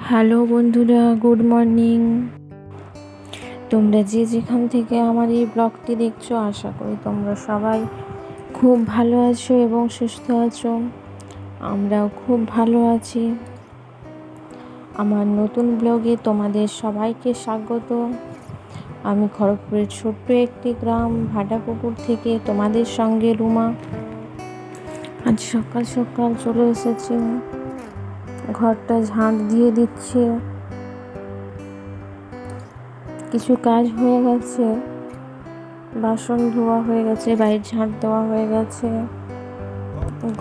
Hello বন্ধুরা, good morning. তোমরা যে যেখান থেকে আমার এই ব্লগটি দেখছো, আশা করি তোমরা সবাই খুব ভালো আছো এবং সুস্থ আছো। আমরাও খুব ভালো আছি। আমার নতুন ব্লগে তোমাদের সবাইকে স্বাগত। আমি খড়গপুরের ছোট্ট একটি গ্রাম ভাটাপুকুর থেকে তোমাদের সঙ্গে রুমা। আজ সকাল সকাল চলে এসেছি, ঘরটা ঝাঁট দিয়ে দিচ্ছি। কিছু কাজ হয়ে গেছে, বাসন ধোয়া হয়ে গেছে, বাইরে ঝাঁট দেওয়া হয়ে গেছে,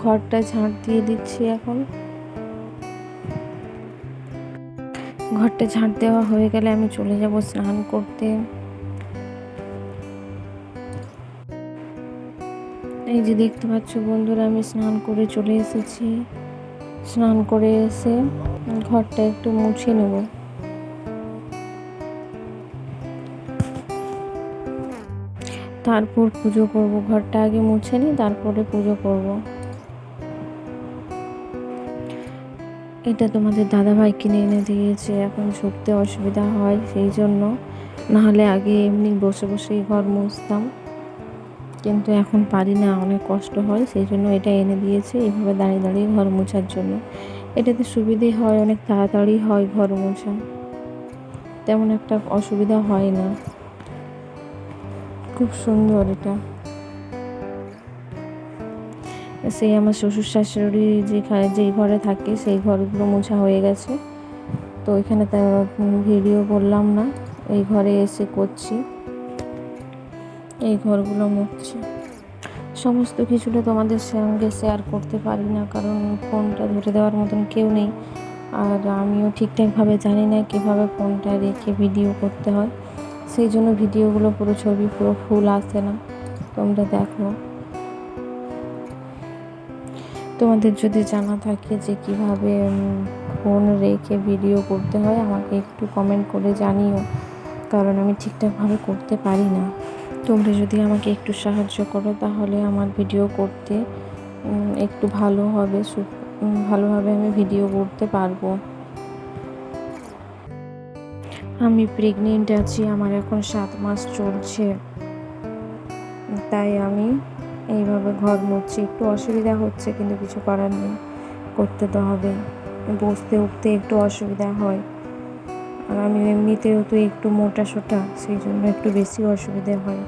ঘরটা ঝাঁট দিয়ে দিচ্ছি। এখন ঘরটা ঝাঁট দেওয়া হয়ে গেলে আমি চলে যাব স্নান করতে। এই যে দেখতে পাচ্ছ বন্ধুরা, আমি স্নান করে চলে এসেছি। স্নান করে এসে ঘরটা একটু মুছে নেব। তারপর পুজো করব। ঘরটা আগে মুছে নিই, তারপরে পুজো করব। এটা তোমাদের দাদাভাই কিনে এনে দিয়েছে। এখন ঝুঁকতে অসুবিধা হয়, সেই জন্য। নাহলে আগে এমনি বসে বসেই ঘর মুছতাম, কিন্তু এখন পারি না, অনেক কষ্ট হয়, সেই জন্য এটা এনে দিয়েছে। এইভাবে দাঁড়িয়ে দাঁড়িয়ে ঘর মোছার জন্য এটাতে সুবিধে হয়, অনেক তাড়াতাড়ি হয় ঘর মোছা, তেমন একটা অসুবিধা হয় না। খুব সুন্দর এটা। সেই আমার শ্বশুর শাশুড়ি যেই ঘরে থাকে সেই ঘরগুলো মোছা হয়ে গেছে, তো ওইখানে ভিডিও করলাম না। এই ঘরে এসে করছি, এই ঘরগুলো মুছছি। সমস্ত কিছুটা তোমাদের সঙ্গে শেয়ার করতে পারি না, কারণ ফোনটা ধরে দেওয়ার মতন কেউ নেই, আর আমিও ঠিকঠাকভাবে জানি না কীভাবে ফোনটা রেখে ভিডিও করতে হয়। সেই জন্য ভিডিওগুলো পুরো ছবি পুরো ফুল আসে না। তোমরা দেখো, তোমাদের যদি জানা থাকে যে কিভাবে ফোন রেখে ভিডিও করতে হয়, আমাকে একটু কমেন্ট করে জানিও, কারণ আমি ঠিকঠাকভাবে করতে পারি না। তোমরা যদি আমাকে একটু সাহায্য করো, তাহলে আমার ভিডিও করতে একটু ভালো হবে, ভালোভাবে আমি ভিডিও করতে পারবো। আমি প্রেগনেন্ট আছি, আমার এখন 7 মাস চলছে, তাই আমি এইভাবে ঘর মুছছি। একটু অসুবিধা হচ্ছে, কিন্তু কিছু করার নেই, করতে তো হবে। বসতে উঠতে একটু অসুবিধা হয়, আর আমি এমনিতেও তো একটু মোটা সোটা, সেই জন্য একটু বেশি অসুবিধা হয়।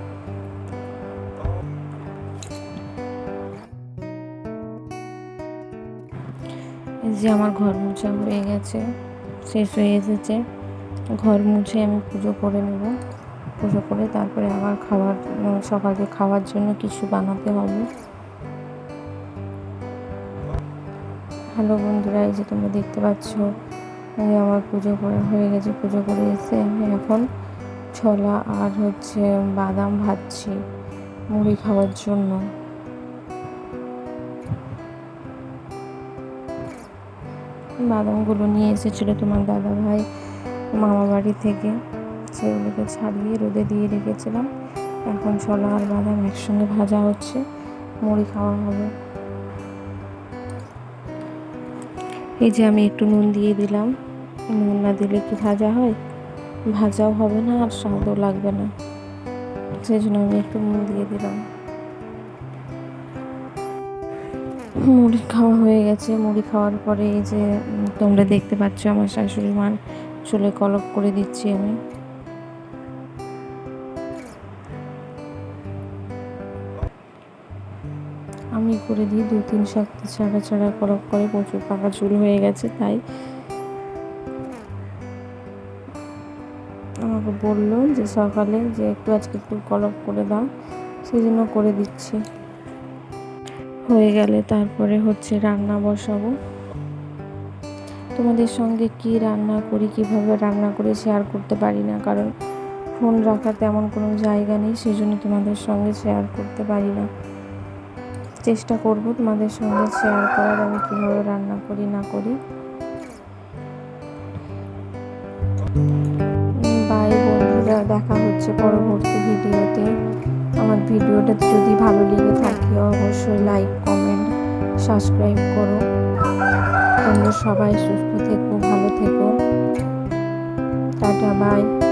যে আমার ঘর মোছা হয়ে গেছে, শেষ হয়ে এসেছে। ঘর মুছে আমি পুজো করে নেব। পুজো করে তারপরে আবার সকালে খাওয়ার জন্য কিছু বানাতে হবে। হ্যালো বন্ধুরা, এই যে তোমরা দেখতে পাচ্ছ, আমার পুজো করা হয়ে গেছে। পুজো করে এসে আমি এখন ছোলা আর বাদাম ভাজছি মুড়ি খাওয়ার জন্য। বাদামগুলো নিয়ে এসেছিলো তোমার দাদাভাই মামা বাড়ি থেকে, সেগুলোকে ছাড়িয়ে রোদে দিয়ে রেখেছিলাম। এখন ছোলা আর বাদাম একসঙ্গে ভাজা হচ্ছে, মুড়ি খাওয়া হবে। এই যে আমি একটু নুন দিয়ে দিলাম, নুন না দিলে কি ভাজা হয়? ভাজাও হবে না আর স্বাদও লাগবে না, সেই জন্য আমি একটু নুন দিয়ে দিলাম। মুড়ি খাওয়া হয়ে গেছে। মুড়ি খাওয়ার পরে এই যে তোমরা দেখতে পাচ্ছ, আমার শাশুড়ি মার চুলে কলপ করে দিচ্ছি আমি করে দিই 2-3 সপ্তাহ ছাড়া ছাড়া কলপ করে, প্রচুর পাকা চুল হয়ে গেছে, তাই আমাকে বললো যে সকালে যে আজকে একটু কলপ করে দাও, সেই জন্য করে দিচ্ছি। হয়ে গেলে তারপরে রান্না বসাবো। তোমাদের সঙ্গে কি রান্না করি, কিভাবে রান্না করে শেয়ার করতে পারি না, কারণ ফোন রাখার তেমন কোনো জায়গা নেই, সেই জন্য তোমাদের সঙ্গে শেয়ার করতে পারি না। চেষ্টা করব তোমাদের সঙ্গে শেয়ার করার, আমি কীভাবে রান্না করি না করি। বাই বন্ধুরা, দেখা হচ্ছে পরবর্তী ভিডিওতে। আমার ভিডিওটা যদি ভালো লেগে থাকে, অবশ্যই লাইক, কমেন্ট, সাবস্ক্রাইব করো। তোমরা সবাই সুস্থ থেকো, ভালো থেকো। Tata bye.